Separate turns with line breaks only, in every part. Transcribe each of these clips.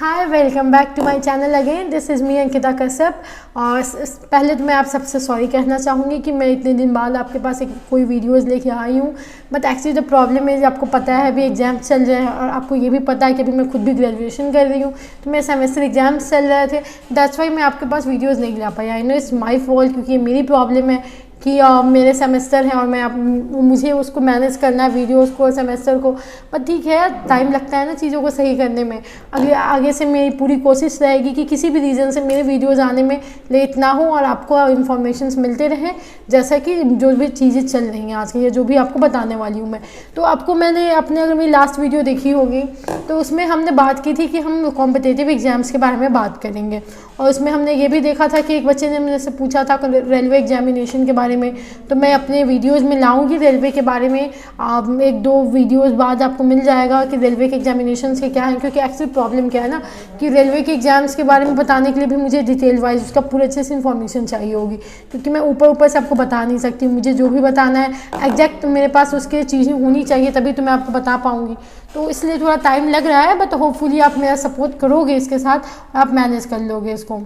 Hi, welcome back to my channel again. This is me Ankita Kashyap. और पहले तो मैं आप सबसे सॉरी कहना चाहूँगी कि मैं इतने दिन बाद आपके पास एक कोई वीडियोस लेके आई हूँ। बट एक्चुअली द प्रॉब्लम है, आपको पता है अभी एग्जाम्स चल रहे हैं और आपको ये भी पता है कि अभी मैं खुद भी ग्रेजुएशन कर रही हूँ, तो मेरे सेमेस्टर एग्जाम्स चल रहे थे। दैट्स वाई मैं आपके पास वीडियोज़ नहीं ला पाई। I know it's my fault, क्योंकि ये मेरी प्रॉब्लम है कि मेरे सेमेस्टर हैं और मुझे उसको मैनेज करना है, वीडियोस को, सेमेस्टर को। पर ठीक है, टाइम लगता है ना चीज़ों को सही करने में। आगे से मेरी पूरी कोशिश रहेगी कि किसी भी रीज़न से मेरे वीडियोस आने में लेट ना हो और आपको इन्फॉर्मेशंस मिलते रहें, जैसा कि जो भी चीज़ें चल रही हैं आज की, या जो भी आपको बताने वाली हूँ मैं। तो आपको मैंने अगर मेरी लास्ट वीडियो देखी होगी तो उसमें हमने बात की थी कि हम कॉम्पिटिटिव एग्जाम्स के बारे में बात करेंगे। और उसमें हमने ये भी देखा था कि एक बच्चे ने मेरे से पूछा था रेलवे एग्जामिनेशन के बारे में, तो मैं अपने वीडियोस में लाऊंगी रेलवे के बारे में। एक दो वीडियोस बाद आपको मिल जाएगा कि रेलवे के एग्जामिनेशंस के क्या हैं, क्योंकि एक्चुअली प्रॉब्लम क्या है ना कि रेलवे के एग्जाम्स के बारे में बताने के लिए भी मुझे डिटेल वाइज उसका पूरे अच्छे से इन्फॉर्मेशन चाहिए होगी, क्योंकि मैं ऊपर से आपको बता नहीं सकती। मुझे जो भी बताना है एग्जैक्ट मेरे पास उसके चीज़ें होनी चाहिए, तभी तो मैं आपको बता पाऊँगी। तो इसलिए थोड़ा टाइम लग रहा है, बट होपफुली आप मेरा सपोर्ट करोगे इसके साथ, आप मैनेज कर लोगे इसको।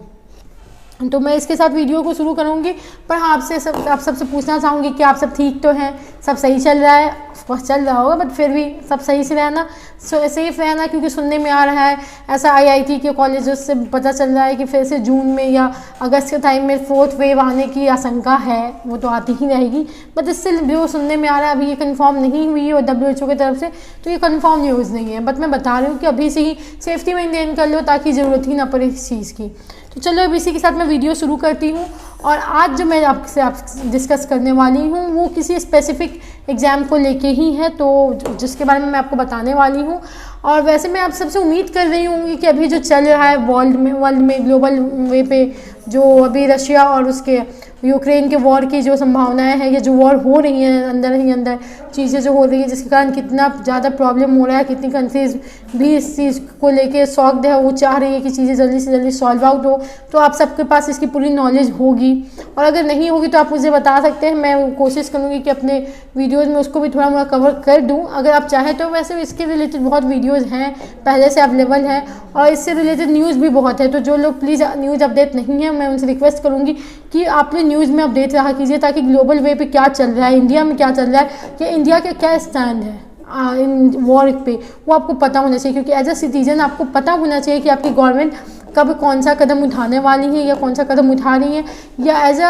तो मैं इसके साथ वीडियो को शुरू करूँगी। पर हाँ, आप सबसे पूछना चाहूँगी कि आप सब ठीक तो हैं, सब सही चल रहा है। ऑफकोर्स चल रहा होगा, बट फिर भी सब सही से रहना, सेफ रहना, क्योंकि सुनने में आ रहा है ऐसा आईआईटी के कॉलेजेस से पता चल रहा है कि फिर से जून में या अगस्त के टाइम में 4th वेव आने की आशंका है। वो तो आती ही रहेगी, बट इससे जो सुनने में आ रहा है अभी ये कंफर्म नहीं हुई है और WHO की तरफ से, तो ये कंफर्म न्यूज़ नहीं है। बट मैं बता रही हूँ कि अभी से ही सेफ्टी मेंटेन कर लो, ताकि ज़रूरत ही ना पड़े इस चीज़ की। तो चलो अब इसी के साथ मैं वीडियो शुरू करती हूँ। और आज जो मैं आपसे डिस्कस करने वाली हूँ वो किसी स्पेसिफिक एग्ज़ाम को लेके ही है, तो जिसके बारे में मैं आपको बताने वाली हूँ। और वैसे मैं आप सबसे उम्मीद कर रही हूँ कि अभी जो चल रहा है वर्ल्ड में ग्लोबल वे पे, जो अभी रशिया और उसके यूक्रेन के वॉर की जो संभावनाएं हैं, या जो वॉर हो रही हैं अंदर ही अंदर चीज़ें जो हो रही हैं, जिसके कारण कितना ज़्यादा प्रॉब्लम हो रहा है, कितनी कंट्रीज़ भी इस चीज़ को लेके शॉक्ड है, वो चाह रही है कि चीज़ें जल्दी से जल्दी सॉल्व आउट हो। तो आप सबके पास इसकी पूरी नॉलेज होगी, और अगर नहीं होगी तो आप मुझे बता सकते हैं। मैं कोशिश करूँगी कि अपने वीडियोज़ में उसको भी थोड़ा मोड़ा कवर कर दूँ, अगर आप चाहें तो। वैसे इसके रिलेटेड बहुत वीडियोज़ हैं, पहले से अवेलेबल हैं, और इससे रिलेटेड न्यूज़ भी बहुत है। तो जो लोग प्लीज़ न्यूज़ अपडेट नहीं है, मैं उनसे रिक्वेस्ट करूँगी कि आप न्यूज़ में अपडेट रहा कीजिए, ताकि ग्लोबल वे पे क्या चल रहा है, इंडिया में क्या चल रहा है, या इंडिया का क्या स्टैंड है इन वॉर पे, वो आपको पता होना चाहिए। क्योंकि एज अ सिटीजन आपको पता होना चाहिए कि आपकी गवर्नमेंट कब कौन सा कदम उठाने वाली है, या कौन सा कदम उठा रही है, या एज अ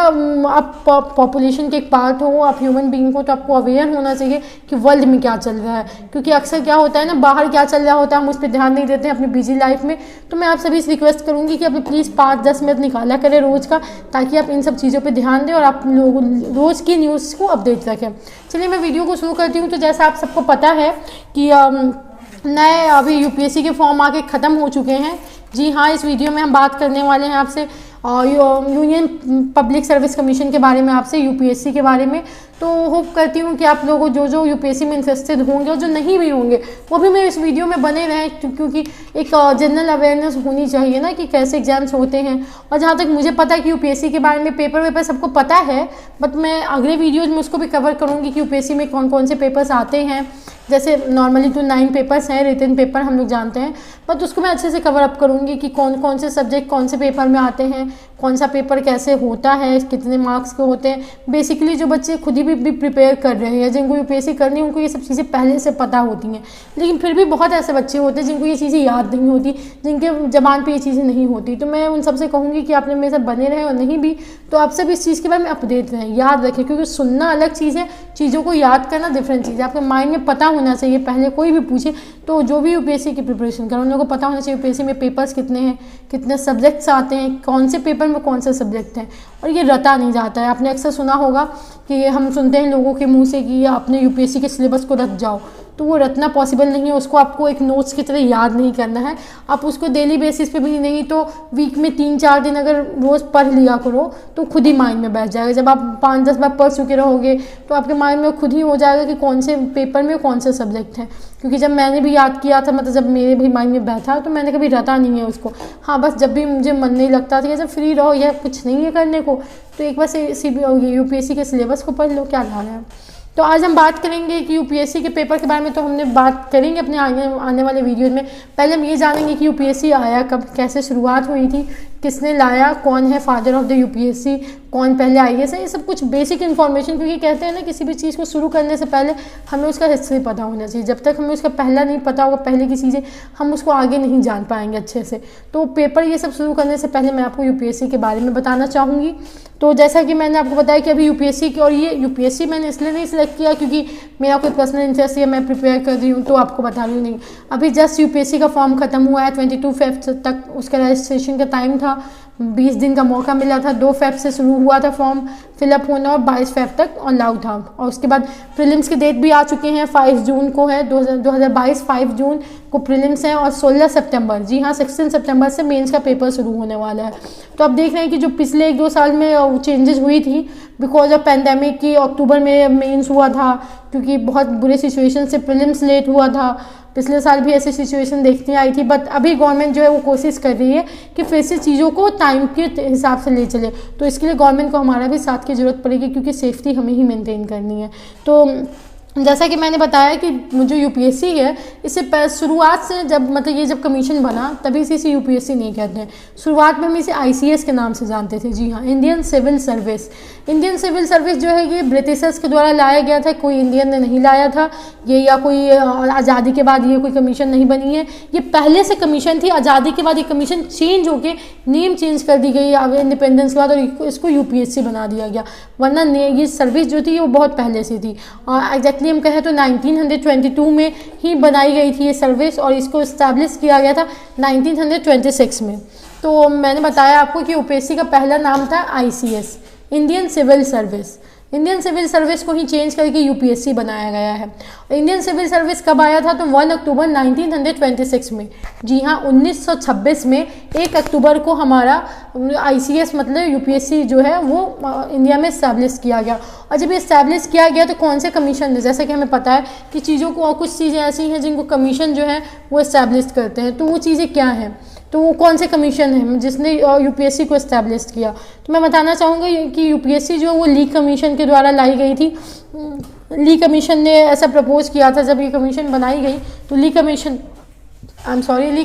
आप पॉपुलेशन के एक पार्ट हो, आप ह्यूमन बीइंग हो, तो आपको अवेयर होना चाहिए कि वर्ल्ड में क्या चल रहा है। क्योंकि अक्सर क्या होता है ना, बाहर क्या चल रहा होता है हम उस पर ध्यान नहीं देते हैं अपनी बिजी लाइफ में। तो मैं आप सभी से रिक्वेस्ट करूँगी कि आप प्लीज़ 5-10 मिनट निकाला करें रोज़ का, ताकि आप इन सब चीज़ों पर ध्यान दें और आप लोग रोज़ की न्यूज़ को अपडेट रखें। चलिए मैं वीडियो को शुरू करती हूँ। तो जैसा आप सबको पता है कि नए अभी यूपीएससी के फॉर्म आके ख़त्म हो चुके हैं। जी हाँ, इस वीडियो में हम बात करने वाले हैं आपसे यूनियन पब्लिक सर्विस कमीशन के बारे में, आपसे यूपीएससी के बारे में। तो होप करती हूँ कि आप लोगों जो यूपीएससी में इंटरेस्टेड होंगे और जो नहीं भी होंगे वो भी मेरे इस वीडियो में बने रहें, क्योंकि एक जनरल अवेयरनेस होनी चाहिए ना कि कैसे एग्जाम्स होते हैं। और जहाँ तक मुझे पता है कि यूपीएससी के बारे में पेपर वेपर सबको पता है, बट मैं अगले वीडियोज़ में उसको भी कवर करूँगी कि यूपीएससी में कौन कौन से पेपर्स आते हैं। जैसे नॉर्मली तो 9 पेपर्स हैं, रिटन पेपर हम लोग जानते हैं, बट उसको मैं अच्छे से कवर अप करूँगी कि कौन कौन से सब्जेक्ट कौन से पेपर में आते हैं, कौन सा पेपर कैसे होता है, कितने मार्क्स के होते हैं। बेसिकली जो बच्चे खुद ही भी प्रिपेयर कर रहे हैं, जिनको यूपीएससी करनी है, उनको ये सब चीज़ें पहले से पता होती हैं। लेकिन फिर भी बहुत ऐसे बच्चे होते हैं जिनको ये चीज़ें याद नहीं होती, जिनके ज़बान पे ये चीज़ें नहीं होती। तो मैं उन सबसे कहूँगी कि आपने मेरे साथ बने रहें, और नहीं भी तो आप सब इस चीज़ के बारे में अपडेट रहें, याद रखें। क्योंकि सुनना अलग चीज़ है, चीज़ों को याद करना डिफरेंट चीज़ है। आपके माइंड में पता होना चाहिए पहले, कोई भी पूछे तो जो भी यूपीएससी की प्रिपरेशन कर उन लोगों को पता होना चाहिए यूपीएससी में पेपर्स कितने हैं, कितने सब्जेक्ट्स आते हैं, कौन से पेपर में कौन से सब्जेक्ट हैं। और ये रटा नहीं जाता है। आपने अक्सर सुना होगा कि हम सुनते हैं लोगों के मुंह से कि आपने यूपीएससी के सिलेबस को रट जाओ, तो वो रटना पॉसिबल नहीं है। उसको आपको एक नोट्स की तरह याद नहीं करना है। आप उसको डेली बेसिस पे भी नहीं तो वीक में 3-4 दिन अगर रोज़ पढ़ लिया करो, तो खुद ही माइंड में बैठ जाएगा। जब आप 5-10 बार पढ़ चुके रहोगे तो आपके माइंड में खुद ही हो जाएगा कि कौन से पेपर में कौन से सब्जेक्ट हैं। क्योंकि जब मैंने भी याद किया था, मतलब जब मेरे भी माइंड में बैठा, तो मैंने कभी रटा नहीं है उसको। हाँ, बस जब भी मुझे मन नहीं लगता था, जब फ्री रहो या कुछ नहीं है करने को, तो एक बार यूपीएससी के सिलेबस को पढ़ लो, क्या रहा है। तो आज हम बात करेंगे कि यूपीएससी के पेपर के बारे में, तो हमने बात करेंगे अपने आने वाले वीडियोज़ में। पहले हम ये जानेंगे कि यूपीएससी आया कब, कैसे शुरुआत हुई थी, किसने लाया, कौन है फादर ऑफ द यूपीएससी, कौन पहले आईएएस है, ये सब कुछ बेसिक इन्फॉर्मेशन। क्योंकि कहते हैं ना, किसी भी चीज़ को शुरू करने से पहले हमें उसका हिस्ट्री पता होना चाहिए। जब तक हमें उसका पहला नहीं पता होगा, पहले की चीज़ें, हम उसको आगे नहीं जान पाएंगे अच्छे से। तो पेपर ये सब शुरू करने से पहले मैं आपको यूपीएससी के बारे में बताना चाहूँगी। तो जैसा कि मैंने आपको बताया कि अभी यूपीएससी की, और ये यूपीएससी मैंने इसलिए नहीं सिलेक्ट किया क्योंकि मेरा कोई पर्सनल इंटरेस्ट है, मैं प्रिपेयर कर रही हूँ तो आपको बता रही हूँ, नहीं। अभी जस्ट यूपीएससी का फॉर्म खत्म हुआ है, 22 फेब तक उसका रजिस्ट्रेशन का टाइम था, 20 दिन का मौका मिला था। 2 फेब से शुरू हुआ था फॉर्म फिलअप होना और 22 फेब तक अलाउ था। और उसके बाद प्रीलिम्स की डेट भी आ चुके हैं, 5 जून को है 2022, 5 जून को प्रीलिम्स हैं और 16 सितंबर, जी हाँ 16 सितंबर से मेंस का पेपर शुरू होने वाला है। तो अब देख रहे हैं कि जो पिछले 1-2 साल में चेंजेस हुई थी बिकॉज ऑफ पैंडेमिक की, अक्टूबर में मेंस हुआ था क्योंकि बहुत बुरे सिचुएशन से प्रीलिम्स लेट हुआ था। पिछले साल भी ऐसी सिचुएशन देखने आई थी, बट अभी गवर्नमेंट जो है वो कोशिश कर रही है कि फिर से चीज़ों को टाइम के हिसाब से ले चले। तो इसके लिए गवर्नमेंट को हमारा भी साथ की ज़रूरत पड़ेगी क्योंकि सेफ्टी हमें ही मेंटेन करनी है। तो जैसा कि मैंने बताया कि जो यूपीएससी है, इससे शुरुआत से जब कमीशन बना तभी इसे यूपीएससी नहीं कहते हैं। शुरुआत में हम इसे आईसीएस के नाम से जानते थे, जी हाँ, Indian civil service. Indian civil service जो है ये ब्रिटिशर्स के द्वारा लाया गया था, कोई इंडियन ने नहीं लाया था ये, या कोई आज़ादी के बाद ये कोई कमीशन नहीं बनी है, ये पहले से कमीशन थी। आज़ादी के बाद ये कमीशन चेंज होके नेम चेंज कर दी गई इंडिपेंडेंस के बाद और इसको यूपीएससी बना दिया गया, वरना ये सर्विस जो थी वो बहुत पहले से थी। एग्जैक्टली हम कहें तो 1922 में ही बनाई गई थी ये सर्विस और इसको इस्टेब्लिश किया गया था 1926 में। तो मैंने बताया आपको कि यूपीएससी का पहला नाम था ICS, Indian civil service. Indian civil service को ही चेंज करके यूपीएससी बनाया गया है। इंडियन सिविल सर्विस कब आया था? तो 1 अक्टूबर 1926 में, जी हाँ 1926 में 1 अक्टूबर को हमारा आईसीएस मतलब यूपीएससी जो है वो इंडिया में इस्टेब्लिश किया गया। और जब ये इस्टेब्लिश किया गया तो कौन से कमीशन ने, जैसे कि हमें पता है कि चीज़ों को, और कुछ चीज़ें ऐसी हैं जिनको कमीशन जो है वो इस्टेब्लिश करते हैं, तो वो चीज़ें क्या हैं, तो वो कौन से कमीशन है जिसने यूपीएससी को इस्टेब्लिश किया? तो मैं बताना चाहूँगा कि यूपीएससी जो है वो ली कमीशन के द्वारा लाई गई थी। ली कमीशन ने ऐसा प्रपोज किया था, जब ये कमीशन बनाई गई तो ली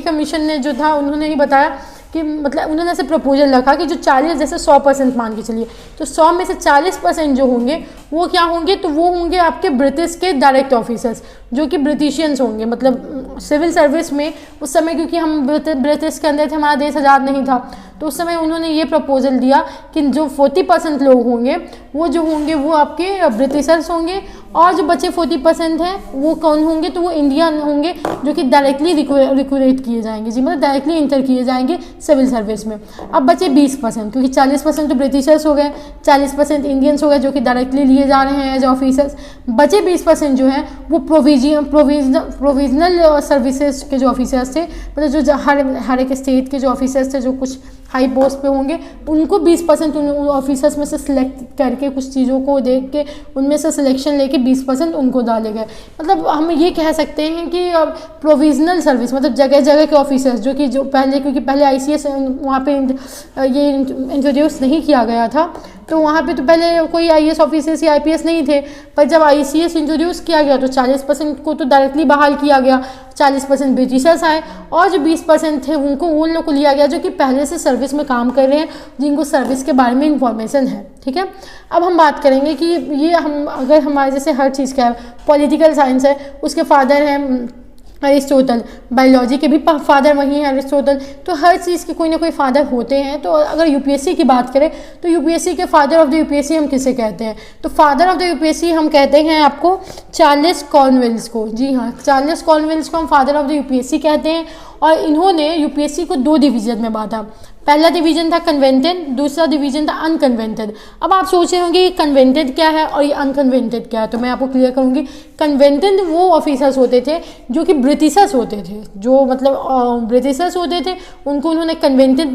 कमीशन ने जो था उन्होंने ही बताया कि मतलब उन्होंने ऐसे प्रपोजल रखा कि जो 40 जैसे 100% मान के चलिए, तो 100 में से 40% जो होंगे वो क्या होंगे, तो वो होंगे आपके ब्रिटिश के डायरेक्ट ऑफिसर्स जो कि ब्रिटिशियंस होंगे। मतलब सिविल सर्विस में उस समय, क्योंकि हम ब्रिटिश के अंदर थे, हमारा देश आज़ाद नहीं था, तो उस समय उन्होंने ये प्रपोजल दिया कि जो 40% लोग होंगे वो जो होंगे वो आपके ब्रिटिशर्स होंगे, और जो बचे 40% हैं वो कौन होंगे, तो वो इंडियन होंगे जो कि डायरेक्टली रिक्रूट किए जाएंगे, जी मतलब डायरेक्टली इंटर किए जाएंगे सिविल सर्विस में। अब बचे 20%, क्योंकि 40% तो ब्रिटिशर्स हो गए, 40% इंडियन्स हो गए जो कि डायरेक्टली लिए जा रहे हैं एज ऑफिसर्स। बचे 20% जो हैं वो प्रोविजनल सर्विसेज के जो ऑफिसर्स थे, मतलब जो हर एक स्टेट के जो ऑफिसर्स थे जो कुछ हाई पोस्ट पे होंगे, उनको 20% उन ऑफिसर्स में से सिलेक्ट करके, कुछ चीज़ों को देख के उनमें से सिलेक्शन लेके 20% उनको डाले गए। मतलब हम ये कह सकते हैं कि प्रोविजनल सर्विस मतलब जगह जगह के ऑफिसर्स जो पहले, क्योंकि पहले आईसीएस वहाँ पे ये इंट्रोड्यूस नहीं किया गया था, तो वहाँ पे तो पहले कोई आईएएस ऑफिसर्स या आईपीएस नहीं थे, पर जब आईसीएस इंट्रोड्यूस किया गया तो 40% को तो डायरेक्टली बहाल किया गया, 40% ब्रिटिशर्स आए और जो 20% थे उन लोग को लिया गया जो कि पहले से सर्विस में काम कर रहे हैं, जिनको सर्विस के बारे में इंफॉर्मेशन है। ठीक है, अब हम बात करेंगे कि ये अगर हमारे जैसे हर चीज़ का है, पॉलिटिकल साइंस है, उसके फादर हैं अरिस्टोटल, बायोलॉजी के भी फादर वही हैं अरिस्टोटल, तो हर चीज़ के कोई ना कोई फादर होते हैं। तो अगर यूपीएससी की बात करें तो यूपीएससी के फादर ऑफ द यूपीएससी हम किसे कहते हैं? तो फादर ऑफ द यूपीएससी हम कहते हैं आपको चार्ल्स कॉर्नवेलिस को, जी हाँ चार्ल्स कॉर्नवेलिस को हम फादर ऑफ द यूपीएससी कहते हैं। और इन्होंने यूपीएससी को 2 डिवीजन में बांटा। पहला डिवीजन था कन्वेंटेड, दूसरा डिवीजन था अनकन्वेंटेड। अब आप सोच रहे होंगे ये कन्वेंटेड क्या है और ये अनकन्वेंटेड क्या है, तो मैं आपको क्लियर करूंगी। कन्वेंटेड वो ऑफिसर्स होते थे जो कि ब्रिटिशर्स होते थे, जो मतलब ब्रिटिशर्स होते थे, उनको उन्होंने कन्वेंटेड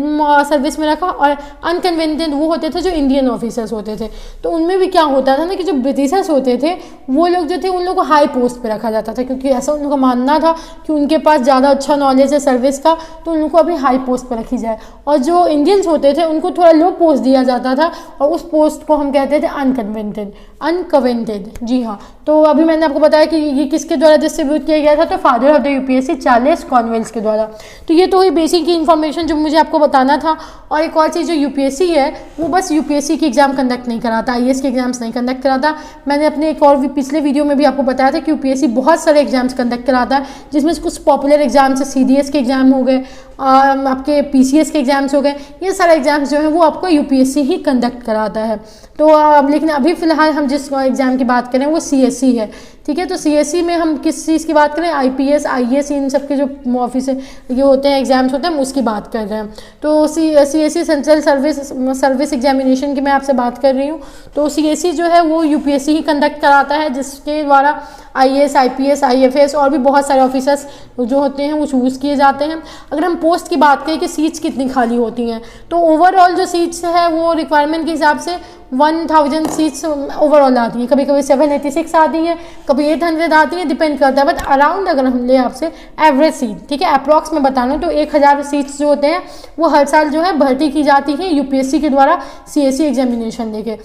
सर्विस में रखा। और अनकन्वेंटेड वो होते थे जो इंडियन ऑफिसर्स होते थे। तो उनमें भी क्या होता था ना कि जो ब्रिटिशर्स होते थे वो लोग जो थे उन लोगों को हाई पोस्ट पर रखा जाता था, क्योंकि ऐसा उनका मानना था कि उनके पास ज़्यादा अच्छा नॉलेज है सर्विस का, तो उनको अभी हाई पोस्ट पर रखी जाए। और जो इंडियंस होते थे उनको थोड़ा लो पोस्ट दिया जाता था और उस पोस्ट को हम कहते थे अनकन्वेंटेड। अनकवेंटेड। जी हाँ, तो अभी मैंने आपको बताया कि ये किसके द्वारा डिस्ट्रीब्यूट किया गया था, तो father of the UPSC Charles Cornwallis के द्वारा। तो ये तो हुई बेसिक की इन्फॉर्मेशन जो मुझे आपको बताना था। और एक और चीज़, जो यूपीएससी है वो बस यूपीएससी की एग्जाम कंडक्ट नहीं कराता, आईएएस के एग्जाम्स नहीं कंडक्ट कराता। मैंने अपने एक और पिछले वीडियो में भी आपको बताया था कि यूपीएससी बहुत सारे एग्जाम्स कंडक्ट कराता है, जिसमें कुछ पॉपुलर एग्जाम्स है, सीडीएस के एग्जाम हो गए, आपके पीसीएस के एग्जाम्स हो गए, ये सारे एग्जाम्स जो हैं वो आपको यूपीएससी ही कंडक्ट कराता है। तो लेकिन अभी फ़िलहाल हम जिस एग्ज़ाम की बात करें वो सीएससी है, ठीक है। तो सीएससी में हम किस चीज़ की बात करें, आईपीएस, आईएएस, इन सब के जो ऑफिस ये होते हैं, एग्जाम्स होते हैं, हम उसकी बात कर रहे हैं। तो सीएससी सेंट्रल सर्विस एग्जामिनेशन की मैं आपसे बात कर रही हूँ। तो सीएससी जो है वो यूपीएससी ही कंडक्ट कराता है, जिसके द्वारा आईएएस, आईपीएस, आईएफएस और भी बहुत सारे ऑफिसर्स जो होते हैं वो चूज़ किए जाते हैं। अगर हम पोस्ट की बात करें कि सीट्स कितनी खाली होती हैं, तो ओवरऑल जो सीट्स है वो रिक्वायरमेंट के हिसाब से 1000 सीट्स ओवरऑल आती हैं। कभी कभी 786 आती है, कभी 800 आती है, डिपेंड करता है। बट अराउंड अगर हम ले आपसे एवरेज सीट, ठीक है, अप्रॉक्स में बताना, तो 1000 सीट्स जो होते हैं वो हर साल जो है भर्ती की जाती है यूपीएससी के द्वारा सीएससी एग्जामिनेशन लेके।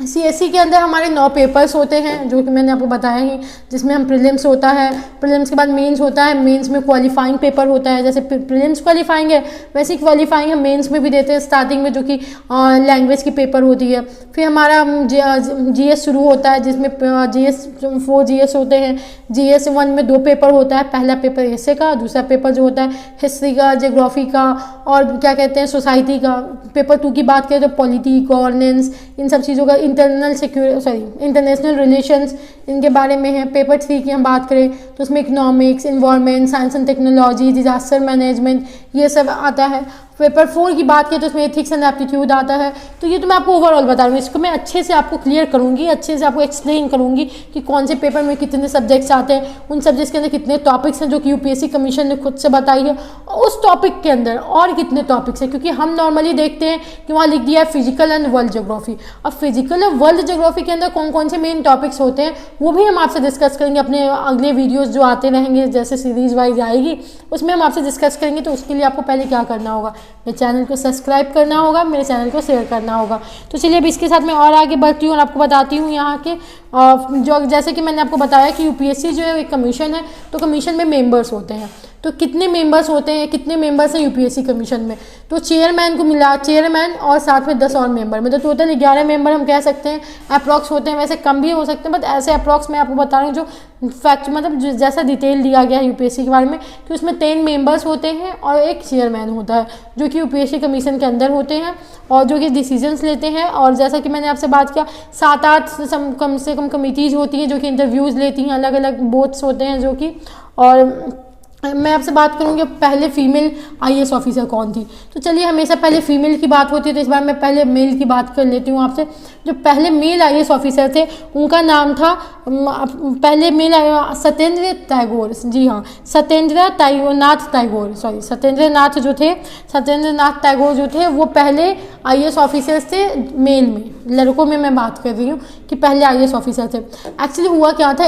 सीएससी के अंदर हमारे 9 पेपर्स होते हैं, जो कि मैंने आपको बताया ही, जिसमें हम प्रीलिम्स होता है, प्रीलिम्स के बाद मेंस होता है, मेंस में क्वालिफाइंग पेपर होता है। जैसे प्रीलिम्स क्वालिफाइंग है वैसे ही क्वालिफाइंग हम मेंस में भी देते हैं स्टार्टिंग में, जो कि लैंग्वेज की पेपर होती है। फिर हमारा जीएस शुरू होता है, जिसमें जीएस 4 जीएस होते हैं। जीएस 1 में 2 पेपर होता है, पहला पेपर एसे का, दूसरा पेपर जो होता है हिस्ट्री का, ज्योग्राफी का और क्या कहते हैं सोसाइटी का। पेपर 2 की बात करें तो पॉलिटी, गवर्नेंस, इन सब चीज़ों का, इंटरनेशनल रिलेशंस, इनके बारे में है। पेपर 3 की हम बात करें तो उसमें economics, environment, science and technology, disaster management, ये सब आता है। पेपर 4 की बात करें तो उसमें एथिक्स एंड एप्टीट्यूड आता है। तो ये तो मैं आपको ओवरऑल बता रही हूँ, इसको मैं अच्छे से आपको क्लियर करूँगी, अच्छे से आपको एक्सप्लेन करूँगी कि कौन से पेपर में कितने सब्जेक्ट्स आते हैं, उन सब्जेक्ट्स के अंदर कितने टॉपिक्स हैं जो कि यूपीएससी कमीशन ने खुद से बताई है, और उस टॉपिक के अंदर और कितने टॉपिक्स हैं। क्योंकि हम नॉर्मली देखते हैं कि वहाँ लिख दिया है फिजिकल एंड वर्ल्ड ज्योग्राफी। अब फिजिकल और वर्ल्ड ज्योग्राफी के अंदर कौन कौन से मेन टॉपिक्स होते हैं वो भी हम आपसे डिस्कस करेंगे अपने अगले वीडियोज़ जो आते रहेंगे, जैसे सीरीज़ वाइज आएगी उसमें हम आपसे डिस्कस करेंगे। तो उसके लिए आपको पहले क्या करना होगा, मेरे चैनल को सब्सक्राइब करना होगा, मेरे चैनल को शेयर करना होगा। तो चलिए अब इसके साथ मैं और आगे बढ़ती हूँ और आपको बताती हूँ यहाँ के जो, जैसे कि मैंने आपको बताया कि यूपीएससी जो है एक कमीशन है, तो कमीशन में मेंबर्स होते हैं। तो कितने मेंबर्स होते हैं, कितने मेंबर्स हैं यूपीएससी कमीशन में, तो चेयरमैन को मिला, चेयरमैन और साथ में 10 और मेंबर, मतलब टोटल 11 मेंबर हम कह सकते हैं। अप्रॉक्स होते हैं, वैसे कम भी हो सकते हैं, बट ऐसे अप्रॉक्स मैं आपको बता रही हूँ जो फैक्ट, मतलब जैसा डिटेल दिया गया है यूपीएससी के बारे में, कि उसमें 10 मेंबर्स होते हैं और एक चेयरमैन होता है, जो कि यूपीएससी कमीशन के अंदर होते हैं और जो कि डिसीजंस लेते हैं। और जैसा कि मैंने आपसे बात किया, 7-8 कम से कम कमिटीज़ होती हैं जो कि इंटरव्यूज़ लेती हैं, अलग अलग बोर्ड्स होते हैं जो कि। और मैं आपसे बात करूँगी पहले फीमेल आईएएस ऑफिसर कौन थी। तो चलिए, हमेशा पहले फीमेल की बात होती है, तो इस बार मैं पहले मेल की बात कर लेती हूँ आपसे। जो पहले मेल आईएएस ऑफिसर थे उनका नाम था, पहले मेल सत्येंद्र टैगोर। जी हाँ, सत्येंद्र नाथ टैगोर जो थे वो पहले आईएएस ऑफिसर्स थे मेल में। लड़कों में मैं बात कर रही हूँ कि पहले आईएएस ऑफिसर थे। एक्चुअली हुआ क्या था,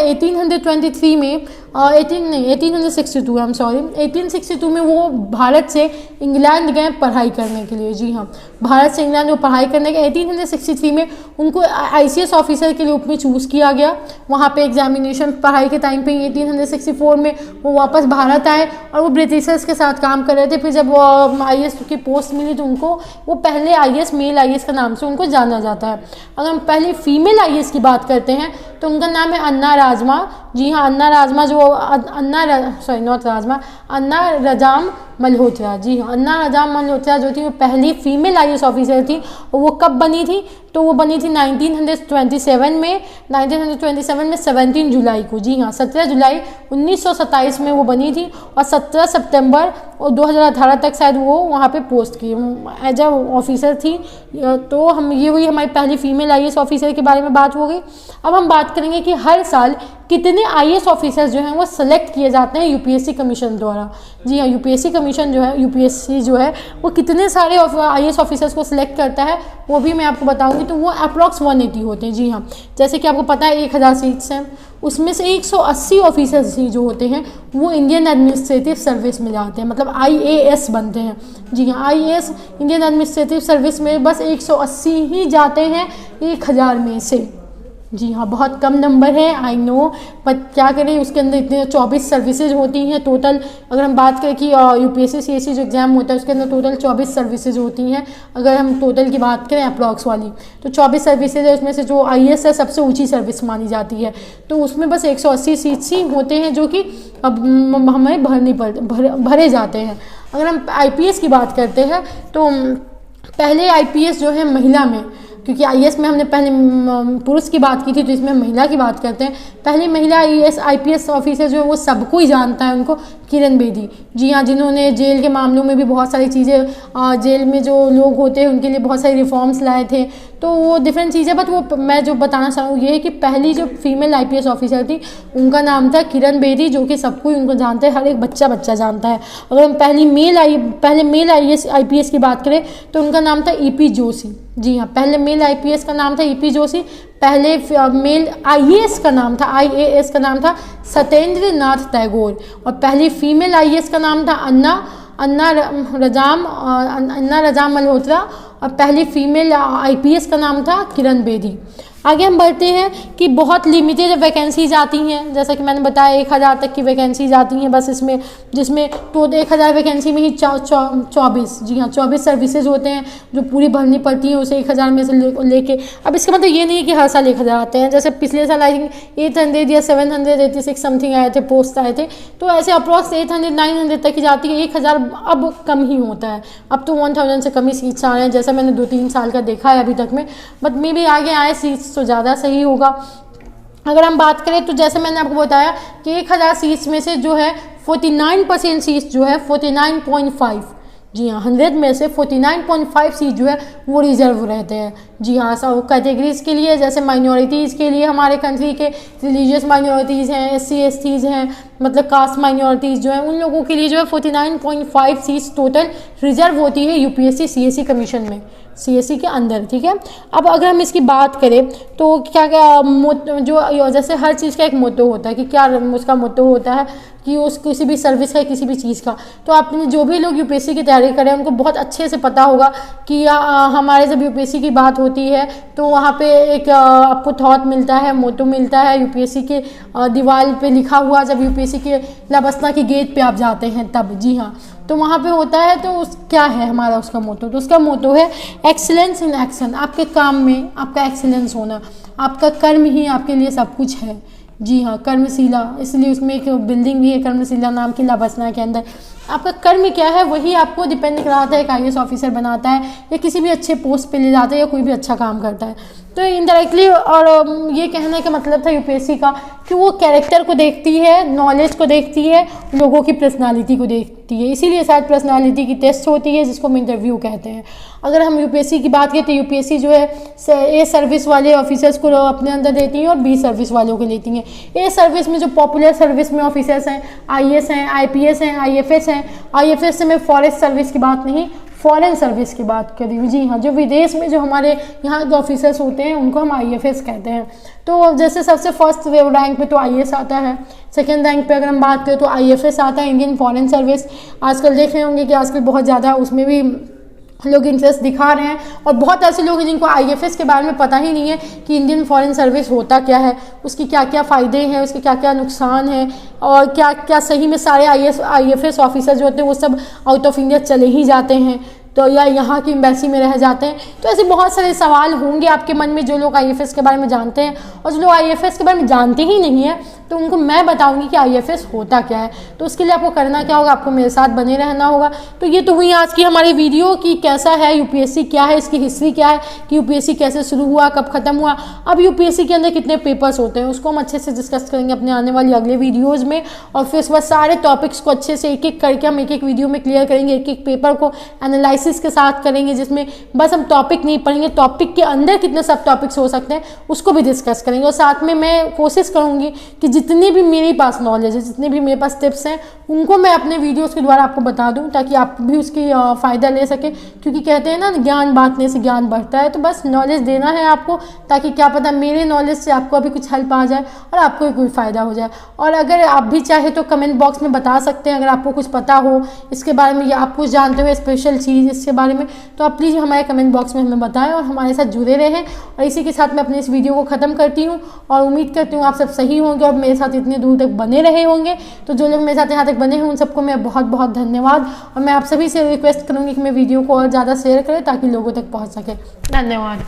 1862 में वो भारत से इंग्लैंड गए पढ़ाई करने के लिए। जी हाँ, भारत से इंग्लैंड में पढ़ाई करने के 1863 में उनको आईसीएस ऑफिसर के रूप में चूज़ किया गया। वहाँ पे एग्जामिनेशन पढ़ाई के टाइम पे 1864 में वो वापस भारत आए और वो ब्रिटिशर्स के साथ काम कर रहे थे। फिर जब वो आईएएस की पोस्ट मिली तो उनको वो पहले आईएएस, मेल आईएएस का नाम से उनको जाना जाता है। अगर हम पहले फीमेल आईएएस की बात करते हैं तो उनका नाम है अन्ना राजमा। जी हाँ, अन्ना रजाम मल्होत्रा। जी हाँ, अन्ना रजाम मल्होत्रा जो थी वो पहली फीमेल आईएएस ऑफिसर थी। और वो कब बनी थी, तो वो बनी थी 1927 में 17 जुलाई को। जी हाँ, 17 जुलाई 1927 में वो बनी थी और 17 सितंबर और 2018 तक शायद वो वहाँ पे पोस्ट की एज अ ऑफिसर थी। तो हम ये हुई हमारी पहली फीमेल आईएएस ऑफिसर के बारे में बात हो गई। अब हम बात करेंगे कि हर साल कितने आईएएस ऑफिसर्स जो हैं वो सेलेक्ट किए जाते हैं यूपीएससी कमीशन द्वारा। जी हाँ, यूपीएससी कमीशन जो है, यूपीएससी जो है वो कितने सारे आईएएस ऑफिसर्स को सिलेक्ट करता है वो भी मैं आपको बताऊंगी। तो वो अप्रॉक्स 180 होते हैं। जी हाँ, जैसे कि आपको पता है 1000 सीट्स हैं, उसमें से 180 ऑफिसर्स ही जो होते हैं वो इंडियन एडमिनिस्ट्रेटिव सर्विस में जाते हैं, मतलब आईएएस बनते हैं। जी हाँ, आईएएस इंडियन एडमिनिस्ट्रेटिव सर्विस में बस 180 ही जाते हैं 1000 में से। जी हाँ, बहुत कम नंबर है, आई नो, बट क्या करें, उसके अंदर इतने 24 सर्विसेज होती हैं टोटल। अगर हम बात करें कि यूपीएससी सीएससी जो एग्ज़ाम होता है उसके अंदर टोटल 24 सर्विसेज होती हैं। अगर हम टोटल की बात करें अप्रॉक्स वाली, तो 24 सर्विसेज है, उसमें से जो आईएएस है सबसे ऊंची सर्विस मानी जाती है। तो उसमें बस 180 सीट्स ही होते हैं जो कि अब हमें भरे जाते हैं। अगर हम आईपीएस की बात करते हैं तो पहले आईपीएस जो है महिला में, क्योंकि आईएएस में हमने पहले पुरुष की बात की थी, तो इसमें महिला की बात करते हैं। पहली महिला आईपीएस ऑफिसर जो है वो सबको ही जानता है उनको, किरण बेदी। जी हाँ, जिन्होंने जेल के मामलों में भी बहुत सारी चीज़ें, जेल में जो लोग होते हैं उनके लिए बहुत सारे रिफॉर्म्स लाए थे, तो वो डिफरेंट चीज़ें। बट वो मैं जो बताना चाहूँ ये है कि पहली जो फीमेल आईपीएस ऑफिसर थी उनका नाम था किरण बेदी, जो कि सबको ही उनको जानते हैं, हर एक बच्चा जानता है। अगर हम पहले मेल आईपीएस की बात करें तो उनका नाम था ईपी जोशी। जी हाँ, पहले मेल आईपीएस का नाम था ईपी जोशी। पहले मेल आईएएस का नाम था सत्येंद्र नाथ टैगोर, और पहली फीमेल आईएएस का नाम था अन्ना रजाम मल्होत्रा, और पहली फीमेल आईपीएस का नाम था किरण बेदी। आगे हम बढ़ते हैं कि बहुत लिमिटेड वैकेंसीज आती हैं, जैसा कि मैंने बताया 1000 तक की वैकेंसीज आती हैं बस इसमें, जिसमें तो 1000 वैकेंसी में ही 24 जी हाँ 24 सर्विसेज होते हैं जो पूरी भरनी पड़ती है उसे 1000 में से लेके। अब इसका मतलब ये नहीं है कि हर साल 1000 आते हैं, जैसे पिछले साल आई थिंक 800 या 786 समथिंग आए थे, पोस्ट आए थे, तो ऐसे अप्रॉक्स 800-900 तक ही जाती है। 1000 अब कम ही होता है, अब तो 1000 से कम ही सीट्स आ रहे हैं, जैसा मैंने 2-3 साल का देखा है अभी तक में, बट मे भी आगे आए सीट्स तो ज़्यादा सही होगा। अगर हम बात करें तो जैसे मैंने आपको बताया कि 1000 सीट्स में से जो है 49% सीट्स जो है 49.5, जी हाँ 100 में से 49.5 सीट जो है वो रिजर्व रहते हैं। जी हाँ, सब कैटेगरीज़ के लिए, जैसे माइनॉरिटीज़ के लिए, हमारे कंट्री के रिलीजियस माइनॉरिटीज़ हैं, SC STs हैं, मतलब कास्ट माइनॉरिटीज़ जो हैं, उन लोगों के लिए जो है 49.5 सीट्स टोटल रिजर्व होती है यूपीएससी सीएससी कमीशन में, सीएससी के अंदर। ठीक है, अब अगर हम इसकी बात करें तो क्या जो जैसे हर चीज़ का एक मोटो होता है कि क्या उसका मोटो होता है कि उस किसी भी सर्विस का, किसी भी चीज़ का, तो आपने जो भी लोग यूपीएससी की तैयारी करें उनको बहुत अच्छे से पता होगा कि हमारे जब यूपीएससी की बात होती है तो वहाँ पे एक आपको थॉट मिलता है, मोटो मिलता है यूपीएससी के दीवार पे लिखा हुआ, जब यूपीएससी के लाबस्ता की गेट पे आप जाते हैं तब। जी हाँ, तो वहाँ पे होता है, तो क्या है हमारा उसका मोटो, तो उसका मोटो है एक्सीलेंस इन एक्शन। आपके काम में आपका एक्सीलेंस होना, आपका कर्म ही आपके लिए सब कुछ है। जी हाँ, कर्मशिला, इसलिए उसमें एक बिल्डिंग भी है कर्मशिला नाम की लाबस्ता के अंदर। आपका कर्म क्या है वही आपको डिपेंड कराता है, एक आईएएस ऑफिसर बनाता है या किसी भी अच्छे पोस्ट पे ले जाता है या कोई भी अच्छा काम करता है। तो इनडायरेक्टली, और ये कहने का मतलब था यूपीएससी का कि वो कैरेक्टर को देखती है, नॉलेज को देखती है, लोगों की पर्सनालिटी को देखती है, इसीलिए शायद पर्सनालिटी की टेस्ट होती है जिसको हम इंटरव्यू कहते हैं। अगर हम यूपीएससी की बात करें तो यूपीएससी जो है ए सर्विस वाले ऑफिसर्स को अपने अंदर देती है और बी सर्विस वालों को लेती हैं। ए सर्विस में जो पॉपुलर सर्विस में ऑफिसर्स हैं, आईएएस हैं, आईपीएस हैं, आईएफएस हैं। आईएफएस से मैं फॉरेस्ट सर्विस की बात नहीं, फॉरेन सर्विस की बात कर रही हूँ। जी हाँ, जो विदेश में जो हमारे यहाँ के ऑफिसर्स होते हैं उनको हम आईएफएस कहते हैं। तो जैसे सबसे फर्स्ट रैंक पे तो आईएएस आता है, सेकंड रैंक पे अगर हम बात करें तो आईएफएस आता है, इंडियन फॉरेन सर्विस। आजकल देख रहे होंगे कि आजकल बहुत ज़्यादा उसमें भी लोग इंटरेस्ट दिखा रहे हैं, और बहुत ऐसे लोग हैं जिनको आईएफएस के बारे में पता ही नहीं है कि इंडियन फॉरेन सर्विस होता क्या है, उसकी क्या क्या फ़ायदे हैं, उसके क्या क्या नुकसान हैं, और क्या क्या सही में सारे आईएफएस ऑफिसर जो होते हैं वो सब आउट ऑफ इंडिया चले ही जाते हैं तो या यहाँ की एम्बेसी में रह जाते हैं। तो ऐसे बहुत सारे सवाल होंगे आपके मन में जो लोग आईएफएस के बारे में जानते हैं, और जो लोग आईएफएस के बारे में जानते ही नहीं है तो उनको मैं बताऊंगी कि आईएफएस होता क्या है। तो उसके लिए आपको करना क्या होगा, आपको मेरे साथ बने रहना होगा। तो ये तो हुई आज की हमारी वीडियो कि कैसा है यूपीएससी, क्या है इसकी हिस्ट्री, क्या है कि यूपीएससी कैसे शुरू हुआ, कब खत्म हुआ, अब यूपीएससी के अंदर कितने पेपर्स होते हैं, उसको हम अच्छे से डिस्कस करेंगे अपने आने वाली अगले वीडियोज़ में। और फिर उसके बाद सारे टॉपिक्स को अच्छे से एक एक करके हम एक एक वीडियो में क्लियर करेंगे, एक एक पेपर को एनालिसिस के साथ करेंगे, जिसमें बस हम टॉपिक नहीं पढ़ेंगे, टॉपिक के अंदर कितने सब टॉपिक्स हो सकते हैं उसको भी डिस्कस करेंगे। और साथ में मैं कोशिश करूँगी कि जितनी भी मेरे पास नॉलेज है, जितने भी मेरे पास टिप्स हैं, उनको मैं अपने वीडियोस के द्वारा आपको बता दूं ताकि आप भी उसकी फ़ायदा ले सकें। क्योंकि कहते हैं ना, ज्ञान बांटने से ज्ञान बढ़ता है। तो बस नॉलेज देना है आपको, ताकि क्या पता मेरे नॉलेज से आपको अभी कुछ हेल्प आ जाए और आपको कोई फ़ायदा हो जाए। और अगर आप भी चाहे तो कमेंट बॉक्स में बता सकते हैं, अगर आपको कुछ पता हो इसके बारे में या आप कुछ जानते हो स्पेशल चीज़ इसके बारे में, तो आप प्लीज़ हमारे कमेंट बॉक्स में हमें बताएं और हमारे साथ जुड़े रहें। और इसी के साथ मैं अपने इस वीडियो को ख़त्म करती हूँ और उम्मीद करती हूँ आप सब सही होंगे और मेरे साथ इतनी दूर तक बने रहे होंगे। तो जो लोग मेरे साथ यहाँ तक बने हैं उन सबको मैं बहुत बहुत धन्यवाद। और मैं आप सभी से रिक्वेस्ट करूँगी कि मैं वीडियो को और ज़्यादा शेयर करें ताकि लोगों तक पहुँच सके। धन्यवाद।